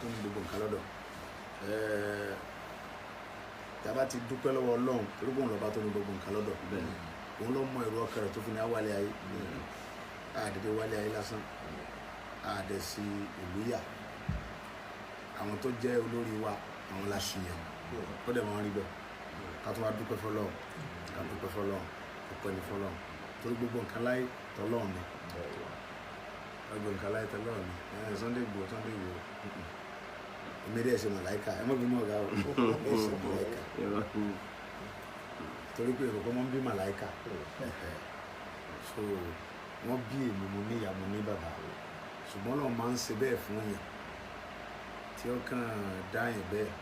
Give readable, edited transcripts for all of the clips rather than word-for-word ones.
tó ní gbogbo nǹkan lọ́dọ̀ tí a bá ti dúpẹ́ lọ́wọ́ Ọlọ́run torí bóun lọ́ba tó ní gbogbo nǹkan lọ́dọ̀ òun ló mọ èrò ọkàn rẹ̀ tó fi ní awálé ayé àdédé wálé ayé lásán àdé sí ìlú yà àwọn tó jẹ́ olórí wa àwọn láṣìyàn ó dẹ̀ wọ́n rí bẹ́ẹ̀ ká tó wá dúpẹ́ fọlọ́run ká dúpẹ́ fọlọ́run ọpẹ́ ní fọlọ́run torí gbogbo nǹkan láyé tọ́lọ́run ni gbogbo nǹkan láyé tọ́lọ́run ni Sunday Igboho èmi dẹ̀ ṣe màláìka ẹ mọ̀ bí mo ga o ẹ ṣe màláìka torí pé èrò kọ́ mọ́ ń bí màláìka so wọ́n bí èmi mo ní ìyá mo ní bàbá ṣùgbọ́n lọ́n máa ń ṣe bẹ́ẹ̀ fún yàn tí ó kàn dá yẹn bẹ́ẹ̀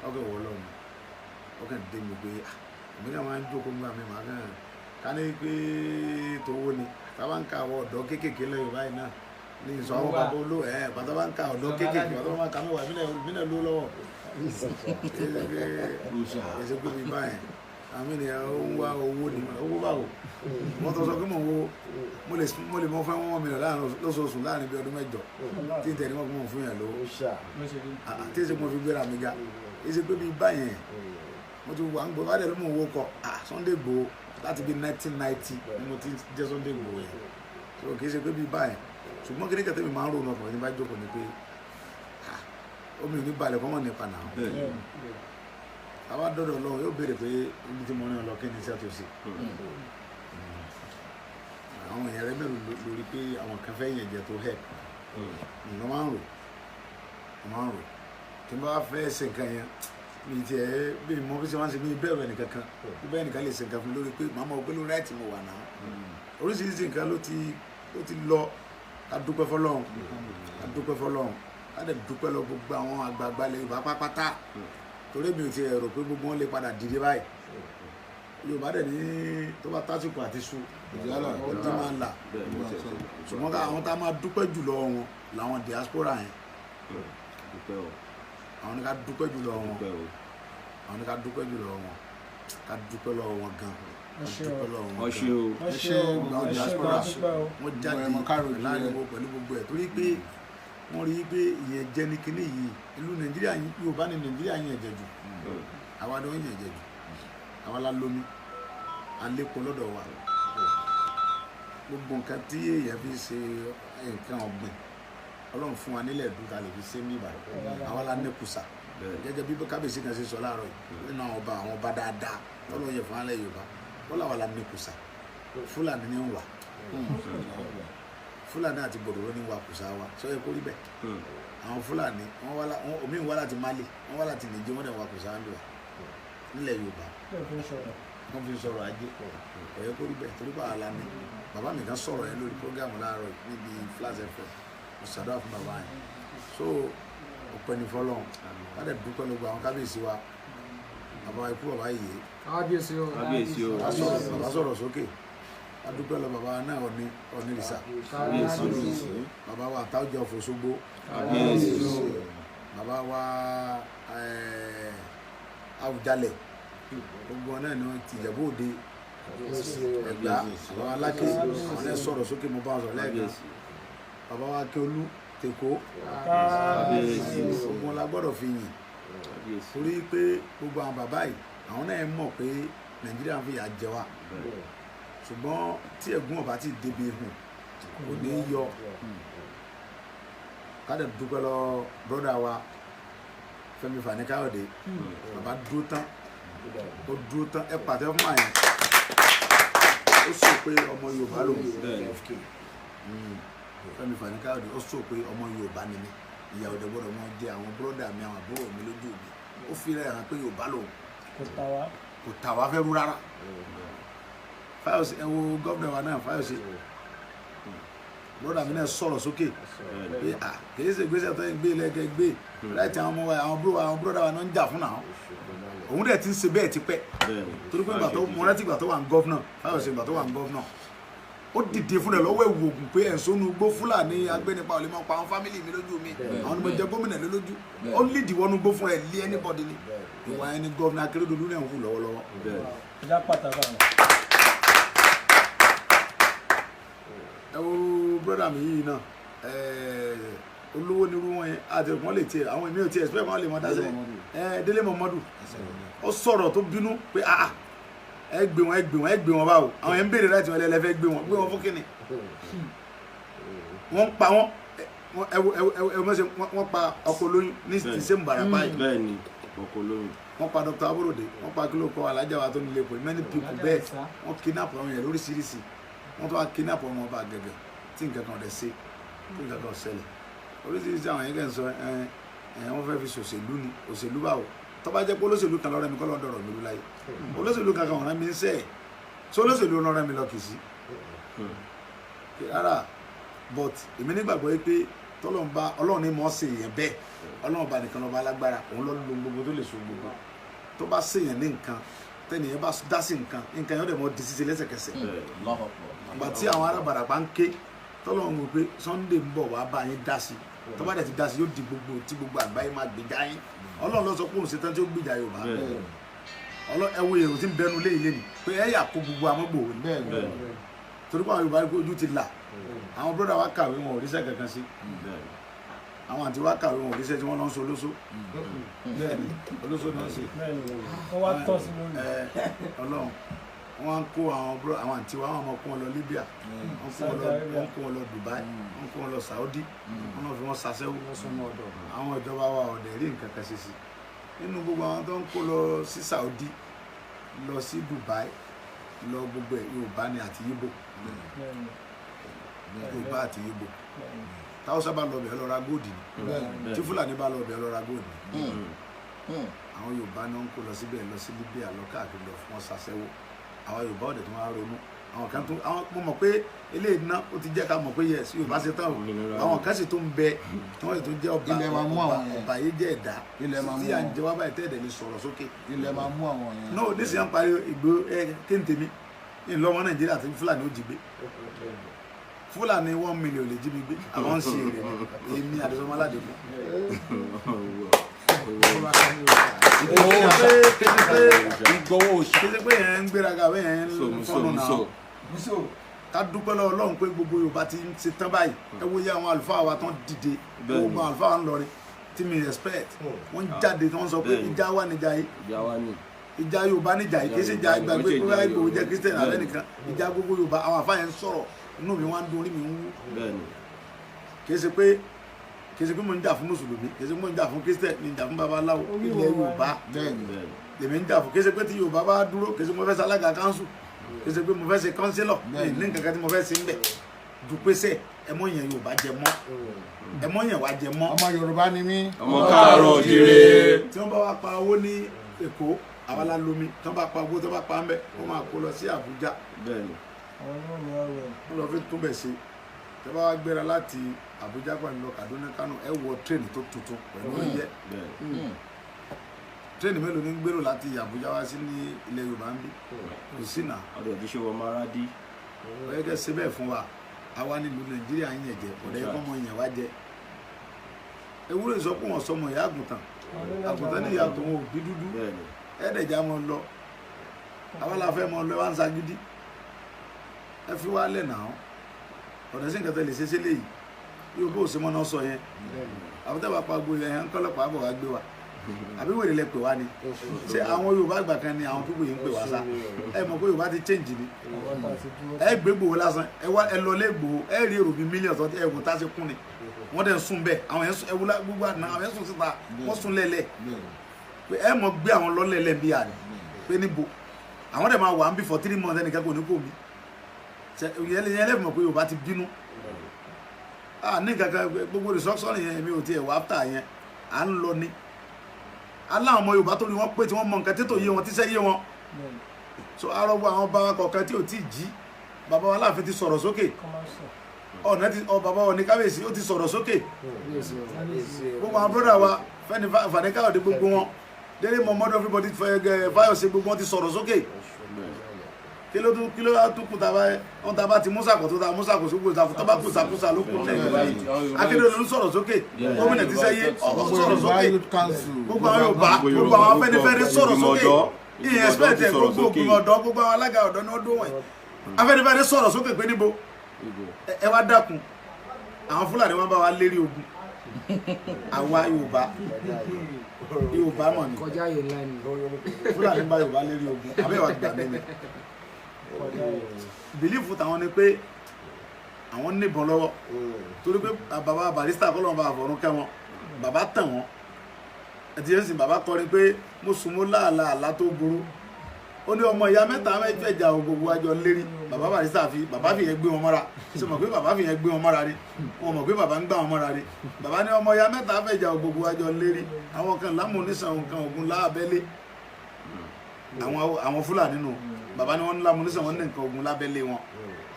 ọkàn wọ́ lọ́nu ọkàn dé mi pé èmi náà máa ń jókòó nígbà mi màá kàn ká ní pé tówó ni tábà ń ka àwọn ọ̀dọ́ kéékèèké lẹ́yìn báyìí náà ní ìsọ àwọn bàbá olú bàtà bá ń ka ọ̀dọ́ kéékèèké bàtà bá ń ka mẹ́wàá ìbílẹ̀ ló lọ́wọ́ èsì pé mi báyìí àmì ni ó ń wá owó ni owó báwo wọ́n tó sọ pé mo lè mọ fẹ́ wọ́n mi láàrin lóṣooṣù láàrin bí ọdún mẹ́jọ tí n tẹ̀ ní wọ́n mọ̀ fún yàn lówó tí èsì mo fi gbéra mi ga èsì pé mi báyìí mo ti wà ń gbọ́ bàdẹ̀ ló mọ̀ owó kọ Sunday Igboho láti bí 1990 ni mo ti jẹ́ Sunday Igboho yẹn so kì í ṣe pé bí báyìí ṣùgbọ́n kí ní kẹtẹ́ mi máa ń rònú ọkùnrin ní bá jókòó ni pé omi ò ní balẹ̀ kọ́mọ̀ nípa náà àwa dọ́dọ̀ Ọlọ́run yóò béèrè pé ibi tí mo rìn lọ kí ni iṣẹ́ tó ṣe àwọn èèyàn rẹ bẹ̀rù lórí pé àwọn kan fẹ́ yẹn jẹ tó hẹ̀ ǹkan máa ń rò tí n bá fẹ́ ṣe nǹkan yẹn mi ti ẹ̀ bí mo fi ṣe máa ń ṣe bí bẹ́ẹ̀rù ẹnìkan kan bí bẹ́ẹ̀ nìkan lè ṣe nǹkan fún mi lórí pé màmá o pé lórí ráìtì mo wà náà oríṣiríṣi nǹkan ló ti lọ ká dúpẹ́ fọlọ́run ká dẹ̀ dúpẹ́ lọ gbogbo àwọn àgbààgbà ilẹ̀ Yorùbá pátápátá torí mi ò ti rò pé gbogbo wọn lè padà dìde báyìí Yorùbá dẹ̀ ní tó bá tásìkò àti su ọdún máa ń là ṣùgbọ́n àwọn tá a máa dúpẹ́ jùlọ wọn làwọn diaspora yẹn àwọn ní ká dúpẹ́ jùlọ wọn àwọn ní ká dúpẹ́ jùlọ wọn ká dúpẹ́ lọ́wọ́ wọn gan dúpẹ́ lọ́wọ́ wọn gan àwọn diaspora wọn jáde láàrin wọn pẹ̀lú gbogbo ẹ̀ torí pé wọ́n rí i pé ìyẹn jẹ́ ní kinní yìí ìlú Nàìjíríà yìí Yorùbá ní Nàìjíríà yìí ẹ̀jẹ̀ jù àwa ni wọ́n yẹn ẹ̀jẹ̀ jù àwa la lómi alẹ́kọ̀ọ́ lọ́dọ̀ wa gbogbo nǹkan tí èèyàn fi ṣe nǹkan ọ̀gbìn Ọlọ́run fún wa nílẹ̀ dùn ta lè fi ṣe ní Ìbàdàn àwa la nẹ́kùsà gẹ́gẹ́ bí kábíyèsí kan ṣe sọ láàárọ̀ yìí nínú àwọn ọba dáadáa tọ́lọ́ yẹ fún alẹ́ Yorùbá wọ́n làwọn la nẹ́kùsà Fúlàní ní ń wà Fúlàní àti bòdòrò ní wakùsà wa sọ yẹ kó rí bẹ́ẹ̀ àwọn Fúlàní omi ń wá láti Mali wọ́n wá láti Nìjẹ́ wọ́n dẹ̀ wakùsà ń lò wá nílẹ̀ Yorùbá wọ́n fi sọ̀rọ̀ ajé kò yẹ kó rí bẹ́ẹ̀ torí báwa la ní bàbá mi kan sọ̀rọ̀ yẹn lórí prógámù láàárọ̀ níbi Flash FM mo ṣàdúrà fún bàbá yẹn so ọpẹ́ ní fọ́lọ́run ká dẹ̀ dúpẹ́ lọ́gbọ̀ àwọn kábíyèsí wa bàbá ikú bàbá yìí bàbá sọ̀rọ̀ sókè adúpẹ́ lọ bàbá náà Ọ̀nìrìṣà bàbá wa Àtàwùjọ Òṣogbo bàbá wa Àwùjalẹ̀ gbogbo náà ni wọ́n ti Ìjẹ̀bú Òde Ẹ̀gbá bàbá wa Aláké àwọn náà sọ̀rọ̀ sókè mo bá wọn sọ̀rọ̀ lẹ́ẹ̀kan bàbá wa Akíolú Tèkó gbogbo la gbọ́dọ̀ fi yìn torí pé gbogbo àwọn bàbá yìí àwọn náà mọ̀ pé Nàìjíríà ń fi yà jẹ wa ṣùgbọ́n tí ẹ̀gún ọ̀bá ti débi hùn kò ní yọ ká dẹ̀ dúpẹ́ lọ bọ́dà wa Fẹ́mi Fani-Káyọ̀dé bàbá dúró tán ẹ pàtẹ fún àyàn ó sọ pé ọmọ Yorùbá lòun Fẹ́mi Fani-Káyọ̀dé ó sọ pé ọmọ Yorùbá ni mí ìyàwó dẹ̀ gbọ́dọ̀ mọ jẹ àwọn bọ́dà mi àwọn àbúrò mi lójú mi ó fi rẹ̀ hàn pé Yorùbá lòun kò tà wá fẹ́ rú rárá Fáyọ̀sé ẹ wo gómìnà wa náà Fáyọ̀sé bọ́dà mi náà sọ̀rọ̀ sókè pé kìí ṣe gbèsè tó ń gbé lẹ́gẹ̀ẹ́ gbé láti àwọn ọmọ wa àwọn búrọ́dà wa náà ń jà fún náà òun dẹ̀ ti ń ṣe bẹ́ẹ̀ ti pẹ́ torí pé mo rántí ìgbà tó wà ń gọ́fúnà Fáyọ̀sé ìgbà tó wà ń gọ́fúnà ó dìde fún ẹ lọ́wọ́ ìwò ògùn pé ẹ̀sọ́nù gbó Fúlàní agbẹ́nipa ò lè máa pa àwọn fámìlì mi lójú mi àwọn ni mo jẹ gómìnà lé lójú ó lídìí wọnú gbó fún ẹ lé anybody ni ìwà ẹni gọ́fúnà Akérédolú náà ń hù lọ́wọ́lọ́wọ́. ẹ wo brọ́dà mi yìí náà olówó nírú wọn yẹn àti wọn lè tiẹ̀ àwọn èmi ò tiẹ̀ expect wọn lè mọ dáṣẹ Délé Momodu ó sọ̀rọ̀ tó bínú pé ẹ gbé wọn báwo àwọn yẹn ń béèrè láti wọn lẹ́lẹ́fẹ́ gbé wọn fún kíni wọ́n pa wọ́n pa ọkọ̀ olóyún ní ìsẹ́mu Ìbàràpá yìí bẹ́ẹ̀ ni ọkọ̀ olóyún wọ́n pa Dr. Aborode wọ́n pa kílò kọ́ alájà wa tó nílé pé many people bẹ́ẹ̀ wọ́n kidnap àwọn yẹn lóríṣiríṣi wọ́n tó wá kidnap ọmọ ọba gẹ́gẹ́ tí nǹkan kan ọ̀dẹ̀ ṣe tí nǹkan kan ṣẹlẹ̀ oríṣiríṣi àwọn yẹn kẹ́ ń sọ wọ́n fẹ́ fi ṣòṣèlú ni òṣèlú báwo tó bá jẹ́ pé olóṣèlú kan lọ́rẹ́ mi kọ́ lọ́ọ́ dọ̀rọ̀ mi ló láyé olóṣèlú kan ọ̀rẹ́ mi ń sẹ́ ẹ̀ so olóṣèlú lọ́rẹ́ mi lọ kì í sí rárá but èmi nígbàgbọ́ pé Ọlọ́run ní mọ̀ ṣe èèyàn bẹ́ẹ̀ Ọlọ́run bá nìkan lọ́ba alágbára òun ló lo gbogbo tó lè so gbogbo tó bá ṣèyàn ní nǹkan tẹ́nìyàn bá dá sí nǹkan yóò dẹ̀ mọ́ di ṣíṣe lẹ́sẹ̀kẹsẹ̀ ìgbà tí àwọn ará Ìbàràpá ń ké tọ́lọ́run wò pé Sunday ń bọ̀ wá bá yín dá sí tó bá dẹ̀ ti dá sí yóò di gbogbo tí gbogbo àgbáyé máa gbèjà yín Ọlọ́run ló sọ pé òun ṣetán tí ó gbèjà Yorùbá ẹ wo èrò tí ń bẹnu lé ilé ni pé ẹ yà kó gbogbo amọ́gbò wò ni torí pé àwọn Yorùbá ojú ti là àwọn bọ́dà wa kàwé wọn ò ríṣẹ́ kankan sí àwọn àti wa kàwé wọn ò ríṣẹ́ tí wọ́n lọ ń so olóṣó bẹ́ẹ̀ni olóṣó náà ṣe Ọlọ́run wọ́n kó àwọn àti wa wọn kó wọn lọ Libya wọ́n kó wọn lọ Dubai wọ́n kó wọn lọ Saudi wọ́n náà fi wọ́n ṣaṣẹ́wó àwọn ìjọba wa ọ̀dẹ̀ rí nǹkan kan ṣe sí nínú gbogbo àwọn tó ń kó lọ sí Saudi lọ sí Dubai lọ gbogbo ẹ̀ Yorùbá ni àti Yíbò Yorùbá àti Yíbò táwùsá bá lọ bẹ̀ lọ ra góòdì ni tí Fúlàní bá lọ bẹ̀ lọ ra góòdì ni àwọn Yorùbá náà ń kó lọ síbẹ̀ lọ sí Libya lọ káàkiri lọ fún wọn ṣaṣẹ́wó àwọn Yorùbá ọ̀dẹ̀ tó máa ronú àwọn kan tó mo mọ̀ pé eléyìí náà ó ti jẹ́ ká mọ̀ pé yes Yorùbá ṣe tán àwọn kan sì tó ń bẹ tí wọ́n sì tó jẹ́ ọba yìí jẹ́ ẹ̀dá tí à ń jẹ wá báyìí tẹ́ẹ̀dẹ̀ ní sọ̀rọ̀ sókè. ilẹ̀ máa mú àwọn yẹn. náà nísìnyí à ń parí ìgbó kéńtèmí ìlọ́mọ Nàìjíríà tí Fúlàní ó jí gbé Fúlàní 1 million lè jí mi gbé àwọn ń ṣe èrè èmi Adésọmọ Aládékun. Kété pé yẹn ń gbéraga bẹ́ẹ̀ yẹn ń fọ́nù náà ká dúpẹ́ lọ́wọ́ Ọlọ́run pé gbogbo Yorùbá ti ń ṣe tán báyìí ẹ wo yẹ àwọn àlùfáà wa tán dìde gbogbo àwọn àlùfáà wa ń lọrin tí mi respect wọ́n jáde tí wọ́n sọ pé ìjà wà níjà yìí ìjà Yorùbá níjà yìí kì í ṣe ìjà ìgbàgbé pé wáyé Ìgbòho jẹ́ Christian alẹ́ nìkan ìjà gbogbo Yorùbá àwọn àfáà yẹn ń sọ̀rọ̀ inú mi wá ń dún orí mi ń wú kì í ṣe pé mo ń jà fún mùsùlùmí kì í ṣe pé mo ń jà fún Christian mi ń jà fún babaláwo ilẹ̀ Yorùbá lèmi ń jà fún kì í ṣe pé tí Yorùbá bá dúró kì í ṣe mo fẹ́ ṣe alága kánsù kì í ṣe pé mo fẹ́ ṣe kánsílọ̀ ní nǹkan kan tí mo fẹ́ ṣe ń bẹ̀ dùpẹ́sẹ̀ ẹ mọ̀ yẹn Yorùbá jẹ mọ́ ẹ mọ̀ yẹn wá jẹ mọ́. ọmọ Yorùbá ni mí. ọmọ káàárọ̀ oòjíire. tí wọ́n bá wá pa owó ní Èkó àwa la lomi tí wọ́n bá pa owó tí wọ́n bá pa ń bẹ̀ wọ́n máa kó lọ sí Àbújá wọ́n lọ fi túbẹ̀ ṣe tí wọ́n bá wá gbéra láti Àbújá pẹ̀lú lọ Kaduna Kano ẹ wọ tírèènì tó tuntun pẹ̀lú oúnjẹ tírèènì mélòó ní gbèrò láti Àbújá wá sí ní ilẹ̀ Yorùbá ń bí kò sí nà. ọdọ tí ṣe wọ mara dí. ọ̀rẹ́ kẹ́ ṣe bẹ́ẹ̀ fún wa àwa nílùú Nàìjíríà ń yẹn jẹ ọ̀rẹ́ kọ́ mọ ìyẹn wá jẹ ewúrẹ́ sọ pé wọ́n sọmọ ìyá àgùntàn ní ìyá tó wọn ò bí dúdú ẹ̀ẹ́dẹ̀já mọ lọ àwa la fẹ́ mọ lọ wá ń sagídí ẹ fi wá lẹ̀ náà ọ̀rẹ́ sí nǹkan tẹ́ lè ṣe sílẹ̀ yìí yóò bó ṣe mọ́ náà sọ yẹn àbútẹ́wà pa gbogbo yẹn ń kọ́lọ́pàá bọ̀ wá gbé wa àbí wèrè lẹ pè wá ni ṣé àwọn Yorùbá àgbà kan ni àwọn pípò yìí ń pè wá sá ẹ mọ̀ pé Yorùbá ti change ni ẹ gbé Ìgbòho lásán ẹ lọ lé Ìgbòho ẹ rí èrò bíi mílíọ̀nù tó ẹ wò tá a ṣe kún ni wọ́n dẹ̀ ń sùn bẹ́ẹ̀ àwọn yẹn ẹ wúlá gbogbo àná àwọn yẹn sùn síta wọ́n sùn lẹ́lẹ̀ pé ẹ mọ̀ gbé àwọn lọ́lẹ́lẹ̀ bí àná pé níbo àwọn dẹ̀ máa wà ń bí for 3 months ẹnìkan kò ní kò mí yẹn lẹ́fù mọ̀ pé Yorùbá ti bínú ní kankan gbogbo restructuring yẹn mi ò tiẹ̀ wá áfítà yẹn à ń lọ ní aláwọn ọmọ Yorùbá tó ní wọ́n pé tí wọ́n mọ nǹkan tètò yé wọn tíṣẹ́ yé wọn so arọ́gbó àwọn bàbá kọ̀ọ̀kan tí ò tí ì jí bàbá wa Aláàfin ti sọ̀rọ̀ sókè ọ̀nà ti bàbá wọn ní Kábíyèsí ó ti sọ̀rọ̀ sókè gbogbo àwọn bọ́dà wa Fẹ́mi Fani-Káyọ̀dé gbogbo wọn Délé Momodu everybody Fáyọ̀ṣe gbogbo wọn ti sọ̀rọ̀ sókè kí ló tún kú tàbá ti Musa kò tó ta Musa kò sókò ta tó bá kù sàkúsà ló kù lẹ́yìn Akérédolú ló ń sọ̀rọ̀ sókè gómìnà ti sẹ́yé sọ̀rọ̀ sókè gbogbo àwọn Yorùbá gbogbo àwọn Afẹ́nifẹ́re sọ̀rọ̀ sókè ìyẹn expect ẹ̀ gbogbo ògùn ọ̀dọ́ gbogbo àwọn alága ọ̀dọ́ ní ọdún wọ̀nyí Afẹ́nifẹ́re sọ̀rọ̀ sókè pé níbo ẹ wá dákun àwọn Fúlàní wọn bá wa lérí ogun àwa Yorùbá mọ̀ ní kọjá yìí ńlá ni. Fúlàní bá Yorùbá lérí ogun abẹ́wà gbà mí ni bìlífù táwọn ni pé àwọn níbọn lọ́wọ́ torí pé bàbá Barrister kọ́ lọ́wọ́ bá àfọ̀rún kẹ́ wọn bàbá tàn wọ́n ẹtì yẹn sì bàbá kọrin pé mo sùn mo láàlà àlá tó burú ó ní ọmọ ìyá mẹ́ta mẹ́fẹ̀ẹ́jà gbogbo àjọ lérí bàbá Barrister bàbá fi yẹn gbé wọn mọ́ra ṣe mọ̀ pé bàbá fi yẹn gbé wọn mọ́ra rí wọn mọ̀ pé bàbá ń gbà wọn mọ́ra rí bàbá ní ọmọ ìyá mẹ́ta mẹ́fẹ̀ẹ́jà gbogbo àjọ lérí àwọn kan lámúnísàn nǹkan ogun lábẹ́lé àwọn Fúlàní nù bàbá ní wọ́n ní lámúnísàn wọn ní nǹkan ogun lábẹ́lé wọn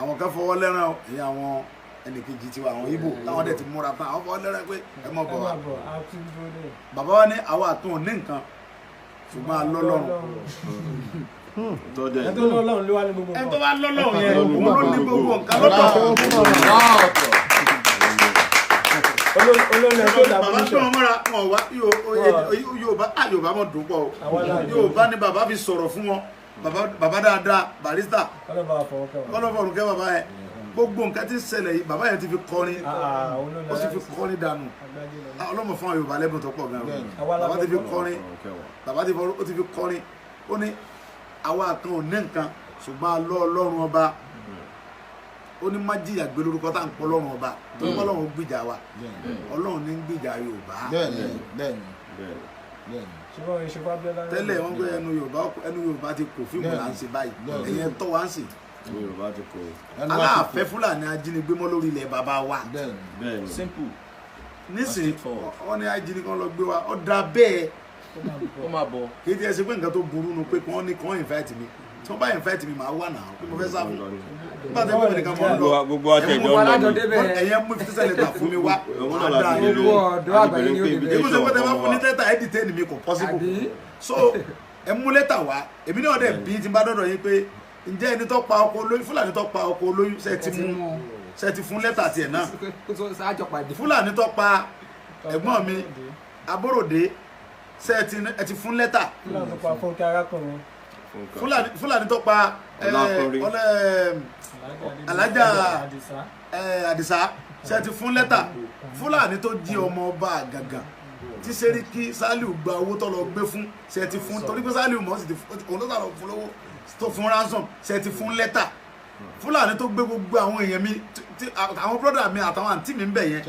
àwọn kan fọwọ́ lẹ́ràn ìyá àwọn ẹnìkejì tiwa àwọn Ìgbò táwọn dẹ̀ ti múra tán àwọn fọwọ́ lẹ́ràn pé ẹ mọ̀ bọ̀ wá bàbá wa ní àwọn àtún ní nǹkan ṣùgbọ́n alọ́lọ́run ẹ tó lọ́lọ́run ló wá ní gbogbo ẹ tó bá lọ́lọ́run yẹn òun ló ní gbogbo nǹkan lọ́dọ̀ olórí ẹgbẹ́ ìdààmú bàbá tó wọn mọ́ra wọn wá Yorùbá mọ̀ dùn pọ̀ Yorùbá ni bàbá fi sọ̀rọ̀ fún wọn bàbá dáadáa Barrister kọ́lọ́fọ̀rún kẹ́ bàbá yẹn gbogbo nǹkan tí ń ṣẹlẹ̀ yìí bàbá yẹn ti fi kọrin ó sì fi kọrin dànù ọlọ́mọ fún àwọn Yorùbá lẹ́bùn tó pọ̀ gan-an bàbá ti fi kọrin bàbá ti fi kọrin ó ní àwa kan ò ní nǹkan ṣùgbọ́n alọ́ Ọlọ́run ọba ó ní má jìyà gbé lórúkọ tá à ń pọ̀ Ọlọ́run ọba tó ń pọ̀ Ọlọ́run gbìjà wa Ọlọ́run ní ń gbìjà Yorùbá tẹ́lẹ̀ wọ́n gbé ẹnu Yorùbá ti kò fíìmù là ń ṣe báyìí ẹ̀yẹn tọ́ wa ń sìn aláàfẹ́ Fúlàní ajínigbé mọ́ lórí ilẹ̀ bàbá wa simple nísìnyí wọ́n ní ajínigbé lọ gbé wa ó dá bẹ́ẹ̀ ó máa bọ̀ kì í ti ẹ ṣe pé nǹkan tó burú nu pé wọ́n ní kàn invite mi tí wọ́n bá invite mi màá wà náà pé mo fẹ́ sá fún nígbà tí wọ́n nìkan mọ́ lọ gbogbo àtẹ̀jọ́ ẹ̀yẹn mú fífísẹ́ lè gbà fún mi wá àdá yín ló ọ̀dọ́ àgbáyé ni ó dé èmi sọ pé tẹ bá fún ní tẹ́tà ẹ̀ dìtẹ́ ni mi kò possible so ẹ mú lẹ́tà wá èmi náà dẹ̀ bí ti bá dọ̀dọ̀ yín pé ǹjẹ́ ẹni tó pa ọkọ olóyún Fúlàní tó pa ọkọ olóyún ṣe ti fún lẹ́tà tiẹ̀ náà Fúlàní tó pa ẹ̀gbọ́n mi Aborode ṣe ẹ ti fún lẹ́tà Fúlàní tó pa Alájà Àdìsá ṣe ti fún lẹ́tà Fúlàní tó jí ọmọ ọba Àgàgà tí Sẹ́ríkì Sàlíù gba owó tó lọ gbé fún ṣe ti fún torí pé Sàlíù mọ̀ sí ti òun tó sà lọ fún lówó tó fún ransom ṣe ti fún lẹ́tà Fúlàní tó gbé gbogbo àwọn èèyàn mi àwọn brọ́dà mi àtàwọn àǹtí mi ń bẹ̀ yẹn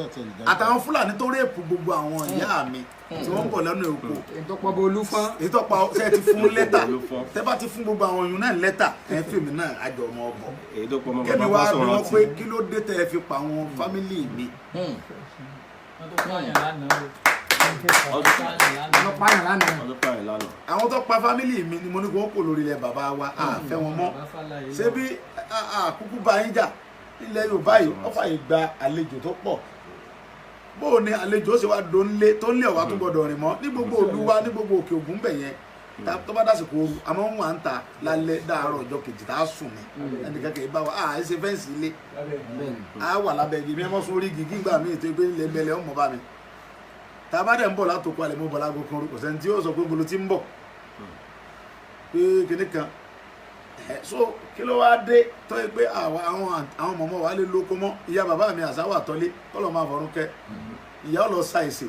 àtàwọn Fúlàní tó rèépù gbogbo àwọn ìyá mi tí wọ́n ń bọ̀ lẹ́nu èkó ìtọ́pọ̀ bó olúfọ́n ìtọ́pọ̀ ṣe ti fún lẹ́tà tẹ́ bá ti fún gbogbo àwọn èèyàn náà lẹ́tà ẹ̀ fèmí náà àjọ ọmọ ọkọ̀ kẹ́mi wá bí wọ́n pé kí ló dé tẹ́ ẹ fi pa àwọn fámìlì mi. àwọn tó pa fámìlì mi ni mo ní kó kò lórí ilẹ̀ bàbá wa àfẹ́ wọn mọ́ ṣé bí àkúkú bá yín jà ilẹ̀ Yorùbá yìí ó fàyè gba àlejò tó pọ̀ bóò ni àlejò ó ṣe wá dónlé tó ń lé ọ̀wá tó gbọdọ̀ rìn mọ́ ní gbogbo òlu wa ní gbogbo òkè ògùn bẹ̀ yẹn tó bá dásìkò ooru àmọ́ wọn à ń ta lálẹ́ dáàárọ̀ ọjọ́ kejì tá a sùn ní ẹnìkan kì í bá wa ẹ ṣe fẹ́ǹsì ilé a wà lábẹ́ igi mi ẹ mọ́ sún orí gígí gbà mí ètò ìgbé ilẹ̀ ẹgbẹ̀lẹ̀ ọmọ bá mi tá a bá dẹ̀ ń bọ̀ látòkọ àlẹ́ mọ́ bọ̀ lágbo kan kò sẹ́ni tí yóò sọ pé gbolo ti ń bọ̀ pé kinní kan so kí ló wá dé tó yẹ pé àwọn mọ̀mọ́ wa lè lóko mọ́ ìyá bàbá mi àsáwà tọ́lé tọ́lọ́ máa fọ̀rún kẹ́ ìyá ọlọ sa èsè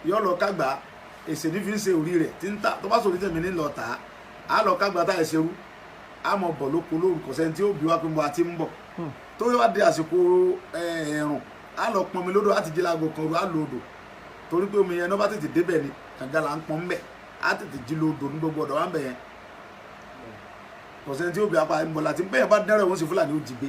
ìyá ọlọ kágbá èsè ní fi ń ṣe orí rẹ̀ tí ń ta tó bá sọ oríṣẹ́ mi ní lọ tà á lọ kágbá tá èsè rú á mọ bọ̀ lóko lóru kò sẹ́ni tí ó bí wá pé mo àti ń bọ̀ tó wá di àsìkò ẹ̀rùn á lọ pọnmi lódò á ti jí láago kan ru á lo odò torí pé omi yẹn náà bá tètè débẹ̀ ni kànga là ń pọn mbẹ̀ á tètè jí lo odò ní gbogbo ọ̀dọ̀ wa ń bẹ̀ yẹn kò sẹ́ni tí ó bí apá ìmọ̀lá tí bẹ́ẹ̀ bá dẹ́rẹ̀ wọ́n sì Fúlàní ó jí gbé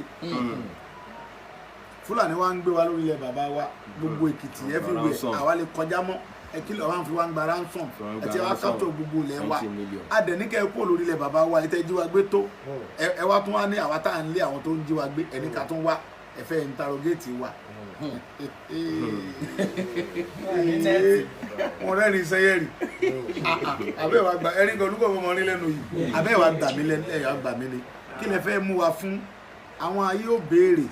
Fúlàní wa ń gbé wa lórí ilẹ̀ bàbá wa gbogbo Èkìtì everywhere àwa lè kọjá mọ́ ẹkílẹ̀ wa ń fi wá ń gba ransom ẹtí wa capture gbogbo ilẹ̀ wa adẹ̀níkẹ́ kó lórí ilẹ̀ bàbá wa ẹtẹ́ jí wa gbé tó ẹ wá tún wá ní àwa tá à ń lé àwọn tó ń jí wa gbé ẹni ká tún wá ẹ fẹ́ interrogate wa wọn rẹ́rìn sẹ́yẹ́rì abẹ́ wa gba ẹ̀rín kan olúkọ̀ ọmọ rí lẹ́nu yìí abẹ́ wa gbà mí lẹ́nu ẹ̀yà gbà mí ni kí lẹ fẹ́ mú wa fún àwọn ayé ò béèrè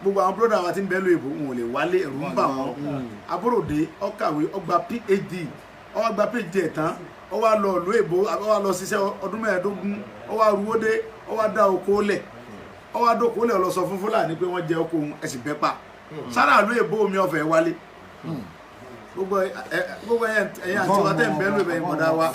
gbogbo àwọn bróda wa ti ń bẹ́lú èbò wọn ò lè wálé ẹ̀rù ń bà wọ́n Aborode ó kàwé ó gba PhD ó wá gba PhD ẹ̀ tán ó wá lọ ìlú èbò ó wá lọ ṣiṣẹ́ ọdún 15 ó wá ruwó dé ó wá dá oko lẹ̀ ó wá dóko lẹ̀ ó lọ sọ fún Fúlàní pé wọ́n jẹ oko òun ẹ̀sìn bẹ́ pa sára ìlú èbò omi ọ̀fẹ́ wálé gbogbo ẹ̀yin àti wa tẹ̀ ń bẹ́ẹ̀ lóye bẹ́ẹ̀ mọ̀dá wa